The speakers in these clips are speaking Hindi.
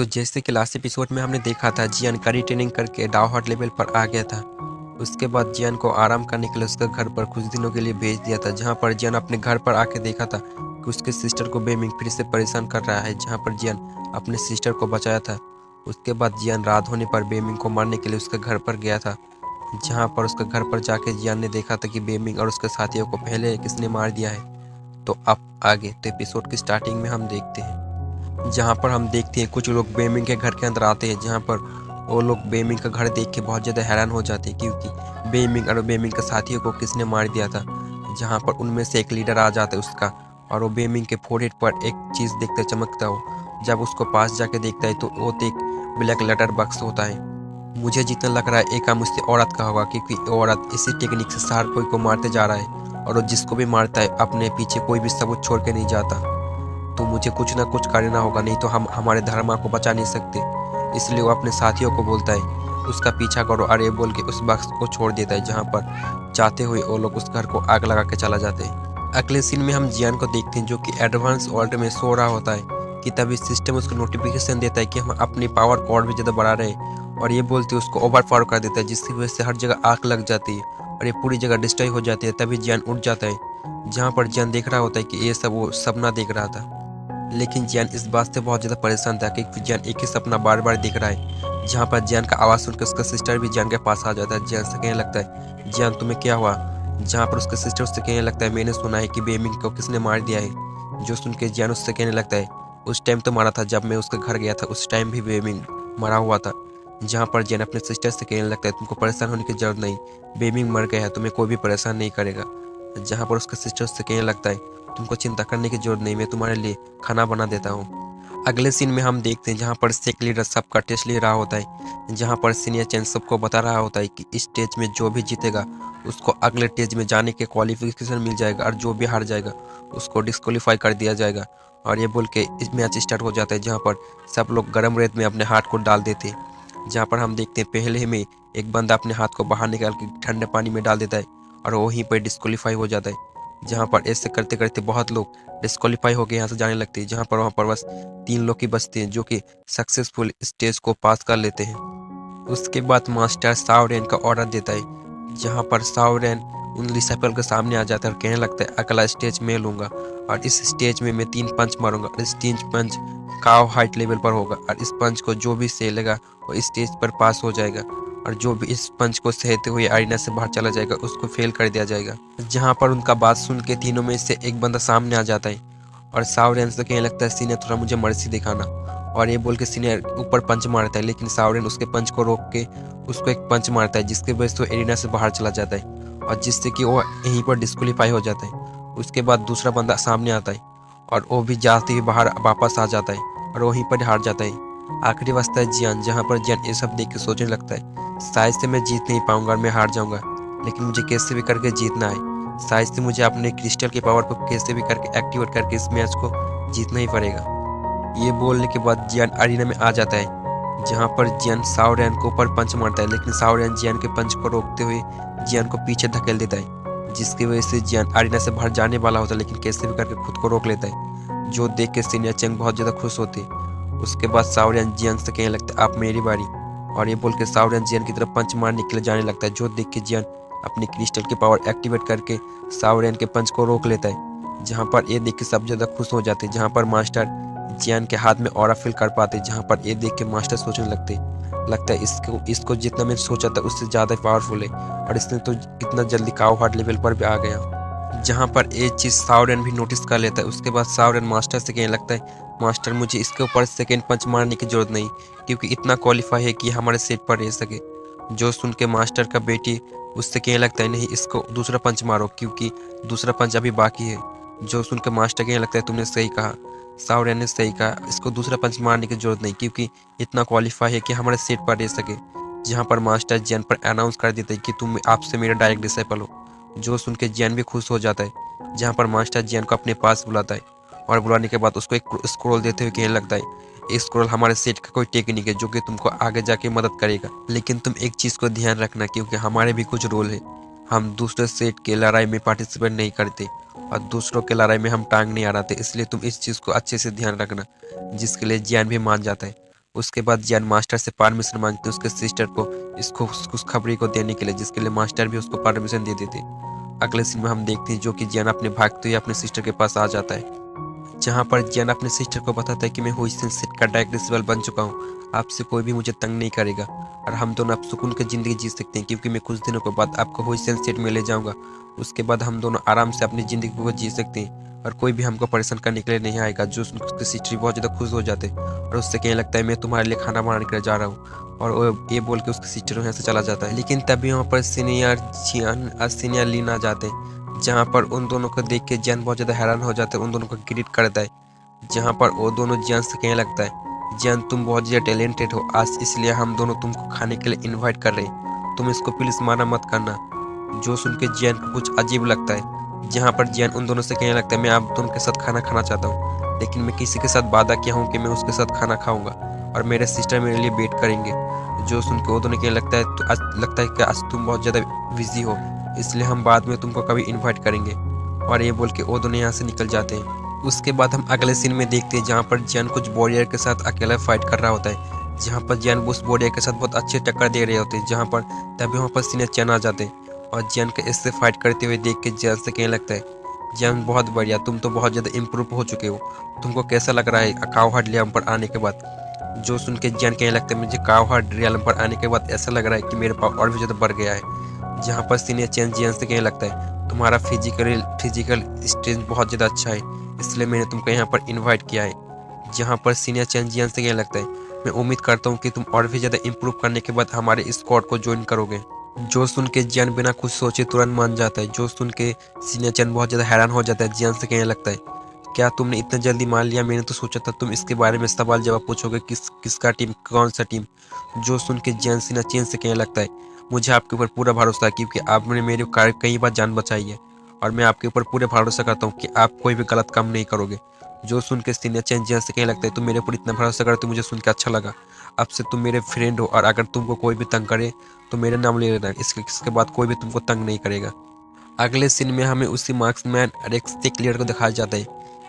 तो जैसे कि लास्ट एपिसोड में हमने देखा था, जियान कड़ी ट्रेनिंग करके डाउ हार्ट लेवल पर आ गया था। उसके बाद जियान को आराम करने के लिए उसके घर पर कुछ दिनों के लिए भेज दिया था, जहां पर जियान अपने घर पर आके देखा था कि उसके सिस्टर को बेमिंग फिर से परेशान कर रहा है, जहां पर जियान अपने सिस्टर को बचाया था। उसके बाद जियान रात होने पर बेमिंग को मारने के लिए उसके घर पर गया था, जहां पर उसके घर पर जाके जियान ने देखा था कि बेमिंग और उसके साथियों को पहले किसने मार दिया है। तो अब आगे तो एपिसोड की स्टार्टिंग में हम देखते हैं, जहाँ पर हम देखते हैं कुछ लोग बेमिंग के घर के अंदर आते हैं, जहाँ पर वो लोग बेमिंग का घर देख के बहुत ज़्यादा हैरान हो जाते हैं, क्योंकि बेमिंग और बेमिंग के साथियों को किसने मार दिया था। जहाँ पर उनमें से एक लीडर आ जाता है उसका, और वो बेमिंग के फोरहेड पर एक चीज़ देखते चमकता हो। जब उसको पास जाके देखता है तो वो एक ब्लैक लेटर बॉक्स होता है। मुझे जितना लग रहा है एक काम उससे औरत का होगा, क्योंकि औरत इसी टेक्निक से हर कोई को मारते जा रहा है, और वो जिसको भी मारता है अपने पीछे कोई भी सबूत छोड़ के नहीं जाता। तो मुझे कुछ ना कुछ करना होगा, नहीं तो हम हमारे धर्मा को बचा नहीं सकते। इसलिए वो अपने साथियों को बोलता है उसका पीछा करो, और ये बोल के उस बॉक्स को छोड़ देता है, जहाँ पर जाते हुए वो लोग उस घर को आग लगा के चला जाते हैं। अगले सीन में हम जियान को देखते हैं, जो कि एडवांस वर्ल्ड में सो रहा होता है कि तभी सिस्टम उसको नोटिफिकेशन देता है कि हम अपनी पावर को और भी ज़्यादा बढ़ा रहे हैं, और ये बोलते उसको ओवर पावर कर देता है, जिसकी वजह से हर जगह आग लग जाती है और ये पूरी जगह डिस्ट्रॉय हो जाती है। तभी जियान उठ जाता है, जहाँ पर जियान देख रहा होता है कि ये सब वो सपना देख रहा था। लेकिन जियान इस बात से बहुत ज़्यादा परेशान था कि जियान एक ही सपना बार बार देख रहा है। जहाँ पर जियान का आवाज़ सुनकर उसका सिस्टर भी जियान के पास आ जाता है। जियान से कहने लगता है, जियान तुम्हें क्या हुआ। जहाँ पर उसके सिस्टर उससे कहने लगता है, मैंने सुना है कि बेमिंग को किसने मार दिया है। जो सुन के जियान उससे कहने लगता है, उस टाइम तो मारा था जब मैं उसके घर गया था, उस टाइम भी बेमिंग मरा हुआ था। जहाँ पर जियान अपने सिस्टर से कहने लगता है, तुमको परेशान होने की जरूरत नहीं, बेमिंग मर गया है, तुम्हें कोई भी परेशान नहीं करेगा। जहाँ पर उसका सिस्टर उससे कहने लगता है, तुमको चिंता करने की जरूरत नहीं, मैं तुम्हारे लिए खाना बना देता हूँ। अगले सीन में हम देखते हैं जहाँ पर सेक लीडर सबका टेस्ट ले रहा होता है, जहाँ पर सीनियर चैन सबको बता रहा होता है कि इस स्टेज में जो भी जीतेगा उसको अगले स्टेज में जाने के क्वालिफिकेशन मिल जाएगा, और जो भी हार जाएगा उसको डिस्क्वालीफाई कर दिया जाएगा। और ये बोल के इस मैच स्टार्ट हो जाता है, जहाँ पर सब लोग गर्म रेत में अपने हाथ को डाल देते हैं। जहाँ पर हम देखते हैं पहले में एक बंदा अपने हाथ को बाहर निकाल के ठंडे पानी में डाल देता है, और वहीं पर डिस्क्वालीफाई हो जाता है। जहाँ पर ऐसे करते करते बहुत लोग डिस्क्वालीफाई होकर यहाँ से जाने लगते हैं, जहाँ पर वहाँ पर बस 3 लोग ही बचते हैं जो कि सक्सेसफुल स्टेज को पास कर लेते हैं। उसके बाद मास्टर सावरेन का ऑर्डर देता है, जहाँ पर सावरेन उन डिसाइपल के सामने आ जाता है और कहने लगता है, अगला स्टेज मैं लूँगा, और इस स्टेज में मैं 3 पंच मारूंगा, और इस 3 पंच काव हाइट लेवल पर होगा, और इस पंच को जो भी सहेलेगा वो इस स्टेज पर पास हो जाएगा, और जो भी इस पंच को सहते हुए अरीना से बाहर चला जाएगा उसको फेल कर दिया जाएगा। जहाँ पर उनका बात सुन के तीनों में से एक बंदा सामने आ जाता है, और सावरेन से कहने लगता है, सीनियर थोड़ा मुझे मर्सी दिखाना, और ये बोल के सीनियर ऊपर पंच मारता है, लेकिन सावरेन उसके पंच को रोक के उसको एक पंच मारता है, जिसके वजह से वो एरिना से बाहर चला जाता है, और जिससे कि वो यहीं पर डिस्क्वालीफाई हो जाता है। उसके बाद दूसरा बंदा सामने आता है, और वो भी जाते ही बाहर वापस आ जाता है, और वहीं पर हार जाता है। आखिरी बचता है जियान, जहाँ पर जियान ये सब देख के सोचने लगता है, शायद से मैं जीत नहीं पाऊंगा और मैं हार जाऊंगा, लेकिन मुझे कैसे भी करके जीतना है। शायद से मुझे अपने क्रिस्टल की पावर को कैसे भी करके एक्टिवेट करके इस मैच को जीतना ही पड़ेगा। ये बोलने के बाद जियान अरीना में आ जाता है, जहाँ पर जियान सावरेन को ऊपर पंच मारता है, लेकिन सावरेन जियान के पंच को रोकते हुए जियान को पीछे धकेल देता है, जिसकी वजह से जियान अरीना से बाहर जाने वाला होता है, लेकिन कैसे भी करके खुद को रोक लेता है, जो देख के सीनियर चेंग बहुत ज़्यादा खुश होते हैं। उसके बाद सावरेन जियान से कहने लगता है, आप मेरी बारी, और ये बोल के सावरेन जियान की तरफ पंच मारने के लिए जाने लगता है, जो देख के जियान अपनी क्रिस्टल की पावर एक्टिवेट करके सावरेन के पंच को रोक लेता है। जहाँ पर ये देख के सब ज़्यादा खुश हो जाते हैं, जहाँ पर मास्टर जियान के हाथ में ऑरा फील कर पाते, जहाँ पर ये देख के मास्टर सोचने लगता है इसको जितना मैं सोचा था उससे ज़्यादा पावरफुल है, और इसने तो कितना जल्दी काव हार्ट लेवल पर भी आ गया। जहाँ पर ये चीज़ सावरेन भी नोटिस कर लेता है। उसके बाद सावरेन मास्टर से कहने लगता है, मास्टर मुझे इसके ऊपर सेकेंड पंच मारने की जरूरत नहीं, क्योंकि इतना क्वालिफाई है कि हमारे सेट पर रह सके। जो सुन के मास्टर का बेटी उससे कहने लगता है, नहीं इसको दूसरा पंच मारो, क्योंकि दूसरा पंच अभी बाकी है। जो सुन के मास्टर कहने लगता है, तुमने सही कहा, सावरेन ने सही कहा, इसको दूसरा पंच मारने की जरूरत नहीं, क्योंकि इतना क्वालिफाई है कि हमारे सेट पर रह सके। जहाँ पर मास्टर जियान पर अनाउंस कर देते हैं कि तुम आपसे मेरा डायरेक्ट डिसाइपल हो। जो सुन के जियान भी खुश हो जाता है। जहाँ पर मास्टर जियान को अपने पास बुलाता है, और बुलाने के बाद उसको एक स्क्रोल देते हुए कहने लगता है, इस स्क्रोल हमारे सेट का कोई टेक्निक है जो कि तुमको आगे जाके मदद करेगा, लेकिन तुम एक चीज़ को ध्यान रखना, क्योंकि हमारे भी कुछ रोल है। हम दूसरे सेट के लड़ाई में पार्टिसिपेट नहीं करते, और दूसरों के लड़ाई में हम टांग नहीं अड़ाते, इसलिए तुम इस चीज़ को अच्छे से ध्यान रखना। जिसके लिए जियान भी मान जाता है। उसके बाद जियान मास्टर से परमिशन मांगती है उसके सिस्टर को इसको खुशखबरी को देने के लिए, जिसके लिए मास्टर भी उसको परमिशन दे देते। अगले सीन में हम देखते हैं जो कि जियान अपने भागते हुए अपने सिस्टर के पास आ जाता है, जहाँ पर जियान अपने सिस्टर को बताता है कि मैं हुई सेट का डायरेक्ट रिसीवर बन चुका हूँ, आपसे कोई भी मुझे तंग नहीं करेगा और हम दोनों अब सुकून की ज़िंदगी जी सकते हैं, क्योंकि मैं कुछ दिनों के बाद आपको हुई सेट में ले जाऊँगा। उसके बाद हम दोनों आराम से अपनी ज़िंदगी को जी सकते हैं और कोई भी हमको परेशान करने के लिए नहीं आएगा। जो सुन उसके सिस्टर बहुत ज़्यादा खुश हो जाते और उससे कहने लगता है मैं तुम्हारे लिए खाना बनाने के लिए जा रहा हूँ, और वो ये बोल के उसके सिस्टर यहाँ से चला जाता है। लेकिन तभी वहाँ पर सीनियर जियान और सीनियर लीन आ जाते हैं, जहाँ पर उन दोनों को देख के जियान बहुत ज़्यादा हैरान हो जाता है, उन दोनों को ग्रीट करता है, जहाँ पर वो दोनों जियान से कहने लगता है जियान तुम बहुत ज़्यादा टैलेंटेड हो आज, इसलिए हम दोनों तुमको खाने के लिए इनवाइट कर रहे हैं, तुम इसको प्लीज़ माना मत करना। जो सुन के जियान को कुछ अजीब लगता है, जहाँ पर जियान उन दोनों से कहने लगता है मैं आप दोनों के साथ खाना खाना चाहता हूँ, लेकिन मैं किसी के साथ वादा किया हूँ कि मैं उसके साथ खाना खाऊंगा और मेरे सिस्टर मेरे लिए वेट करेंगे। जो सुन के वो दोनों कहने लगता है तो आज लगता है कि आज तुम बहुत ज़्यादा बिजी हो, इसलिए हम बाद में तुमको कभी इन्वाइट करेंगे, और ये बोल के वो दोनों यहाँ से निकल जाते हैं। उसके बाद हम अगले सीन में देखते हैं जहाँ पर जियान कुछ वॉरियर के साथ अकेला फाइट कर रहा होता है, जहाँ पर जियान उस वॉरियर के साथ बहुत अच्छे टक्कर दे रहे होते हैं, जहाँ पर तभी वहाँ पर सीनियर चैन आ जाते हैं और जियान के इससे फाइट करते हुए देख के जियान से कहने लगता है जियान बहुत बढ़िया, तुम तो बहुत ज़्यादा इम्प्रूव हो चुके हो, तुमको कैसा लग रहा है कावहार्ड रियल्म पर आने के बाद। जो सुन के जियान कहने लगता है मुझे कावहार्ड रियल्म पर आने के बाद ऐसा लग रहा है कि मेरे पास और भी ज़्यादा बढ़ गया है। जहाँ पर सीनियर चैन जियान से कहने लगता है तुम्हारा फिजिकल स्ट्रेंथ बहुत ज़्यादा अच्छा है, इसलिए मैंने तुमको यहाँ पर इनवाइट किया है। जहाँ पर सीनियर चैन जियान से कहने लगता है मैं उम्मीद करता हूँ कि तुम और भी ज़्यादा इम्प्रूव करने के बाद हमारे स्क्वाड को ज्वाइन करोगे। जो सुन के जियान बिना कुछ सोचे तुरंत मान जाता है। जो सुन के सीनियर चैन बहुत ज़्यादा हैरान हो जाता है, जियान से कहने लगता है क्या तुमने इतना जल्दी मान लिया, मैंने तो सोचा था तुम इसके बारे में सवाल जवाब पूछोगे किसका टीम कौन सा टीम। जो सुन के जियान सीनियर चैन से कहने लगता है मुझे आपके ऊपर पूरा भरोसा है, क्योंकि आपने मेरे कई बार जान बचाई है और मैं आपके ऊपर पूरे भरोसा करता हूँ कि आप कोई भी गलत काम नहीं करोगे। जो सुन के सीनियर चैन जियान से कहने लगता है तुम मेरे ऊपर इतना भरोसा करते हो, मुझे सुन के अच्छा लगा, अब से तुम मेरे फ्रेंड हो और अगर तुमको कोई भी तंग करे तो मेरा नाम ले लेना, इसके बाद कोई भी तुमको तंग नहीं करेगा। अगले सीन में हमें उसी मार्क्समैन और एक सेक लीडर को दिखाया जाता है,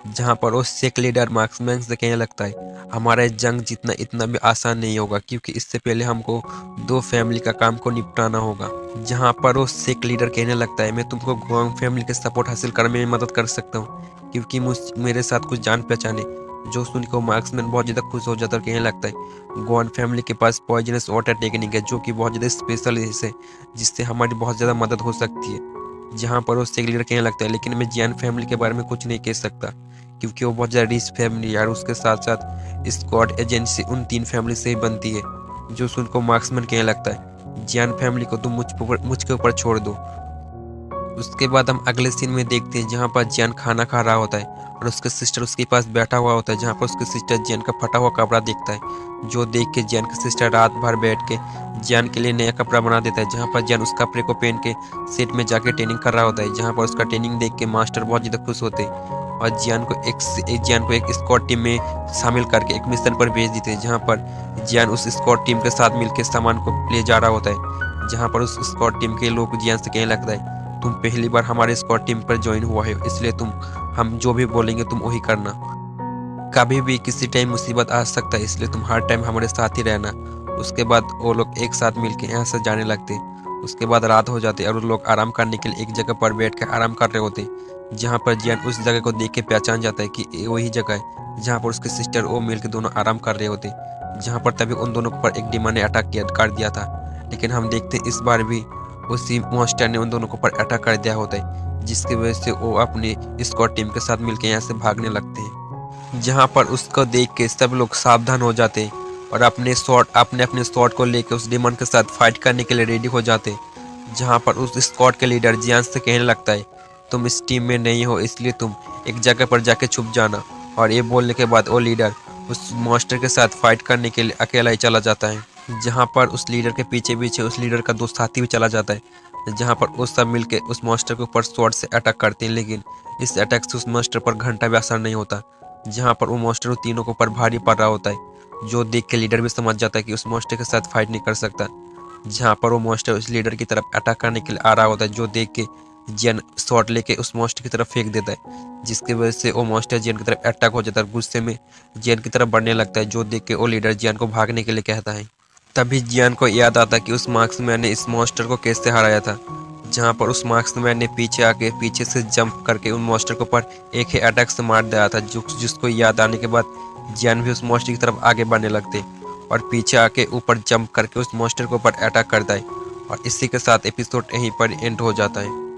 जहाँ पर वो सेक लीडर मार्क्समैन से कहने लगता है हमारा जंग जीतना इतना भी आसान नहीं होगा, क्योंकि इससे पहले हमको 2 फैमिली का काम को निपटाना होगा। जहाँ पर वो सेक लीडर कहने लगता है मैं तुमको गुआंग फैमिली के सपोर्ट हासिल करने में मदद कर सकता हूँ, क्योंकि मेरे साथ कुछ जान पहचाने। जो सुन के मार्क्समैन बहुत ज़्यादा खुश हो जाता है और कहने लगता है गुआन फैमिली के पास पॉइजनस वाटर टेक्निक है, जो कि बहुत ज़्यादा स्पेशल है, जिससे हमारी बहुत ज़्यादा मदद हो सकती है। जहाँ पर वो सेक लीडर कहने लगता है लेकिन मैं जियान फैमिली के बारे में कुछ नहीं कह सकता, क्योंकि वो बहुत ज़्यादा रिच फैमिली है और उसके साथ साथ स्क्वाड एजेंसी उन 3 फैमिली से ही बनती है। जो सुन को मार्क्समैन कहने लगता है जियान फैमिली को तुम मुझ के ऊपर छोड़ दो। उसके बाद हम अगले सीन में देखते हैं जहाँ पर जियान खाना खा रहा होता है और उसके सिस्टर उसके पास बैठा हुआ होता है, जहाँ पर उसके सिस्टर जियान का फटा हुआ कपड़ा देखता है। जो देख के जियान का सिस्टर रात भर बैठ के जियान के लिए नया कपड़ा बना देता है, जहाँ पर जियान उस कपड़े को पहन के सेट में जाके ट्रेनिंग कर रहा होता है, जहाँ पर उसका ट्रेनिंग देख के मास्टर बहुत ज़्यादा खुश होते हैं और जियान को एक स्क्वाड टीम में शामिल करके एक मिशन पर भेज देते हैं, जहाँ पर जियान उस स्क्वाड टीम के साथ मिलकर सामान को ले जा रहा होता है। जहाँ पर उस स्क्वाड टीम के लोग जियान से कहने लगता है तुम पहली बार हमारे स्क्वाड टीम पर ज्वाइन हुआ है, इसलिए हम जो भी बोलेंगे तुम वही करना, कभी भी किसी टाइम मुसीबत आ सकता है, इसलिए तुम हर टाइम हमारे साथ ही रहना। उसके बाद वो लोग एक साथ मिलके यहाँ से जाने लगते। उसके बाद रात हो जाती और वो लोग आराम करने के लिए एक जगह पर बैठ कर आराम कर रहे होते, जहाँ पर जियान उस जगह को देख के पहचान जाता है कि ये वही जगह है जहाँ पर उसके सिस्टर वो मिल के दोनों आराम कर रहे होते। जहाँ पर तभी उन दोनों पर एक डिमन ने अटैक कर दिया था, लेकिन हम देखते इस बार भी उसी मॉन्स्टर ने उन दोनों के ऊपर अटैक कर दिया होता है, जिसकी वजह से वो अपनी स्क्वाड टीम के साथ मिलकर यहाँ से भागने लगते हैं। जहाँ पर उसको देख के सब लोग सावधान हो जाते हैं और अपने अपने शॉट को लेकर उस डिमन के साथ फाइट करने के लिए रेडी हो जाते हैं। जहाँ पर उस स्क्वाड के लीडर जियान से कहने लगता है तुम इस टीम में नहीं हो, इसलिए तुम एक जगह पर जाके छुप जाना। और ये बोलने के बाद वो लीडर उस मॉन्स्टर के साथ फाइट करने के लिए अकेला ही चला जाता है। जहाँ पर उस लीडर के पीछे पीछे उस लीडर का दोस्त साथी भी चला जाता है, जहाँ पर वो सब मिलके उस मॉन्स्टर के ऊपर स्वॉर्ड से अटैक करते हैं, लेकिन इस अटैक से उस मॉन्स्टर पर घंटा भी असर नहीं होता। जहाँ पर वो मॉन्स्टर तीनों के ऊपर भारी पड़ रहा होता है, जो देख के लीडर भी समझ जाता है कि उस मॉन्स्टर के साथ फाइट नहीं कर सकता। जहाँ पर वो मॉन्स्टर उस लीडर की तरफ अटैक करने के लिए आ रहा होता है, जो देख के जियान शॉट लेके उस मॉन्स्टर की तरफ फेंक देता है, जिसकी वजह से वो मॉन्स्टर जियान की तरफ अटैक हो जाता है। गुस्से में जियान की तरफ बढ़ने लगता है, जो देख के वो लीडर जियान को भागने के लिए कहता है। तभी जियान को याद आता है कि उस मार्क्समैन ने इस मॉन्स्टर को कैसे हराया था, जहाँ पर उस मार्क्समैन ने पीछे आके पीछे से जंप करके उन मॉन्स्टर को पर एक ही अटैक से मार दिया था। जिसको याद आने के बाद जियान भी उस मॉन्स्टर की तरफ आगे बढ़ने लगते और पीछे आके ऊपर जंप करके उस मॉन्स्टर के ऊपर अटैक करता है। और इसी के साथ एपिसोड यहीं पर एंड हो जाता है।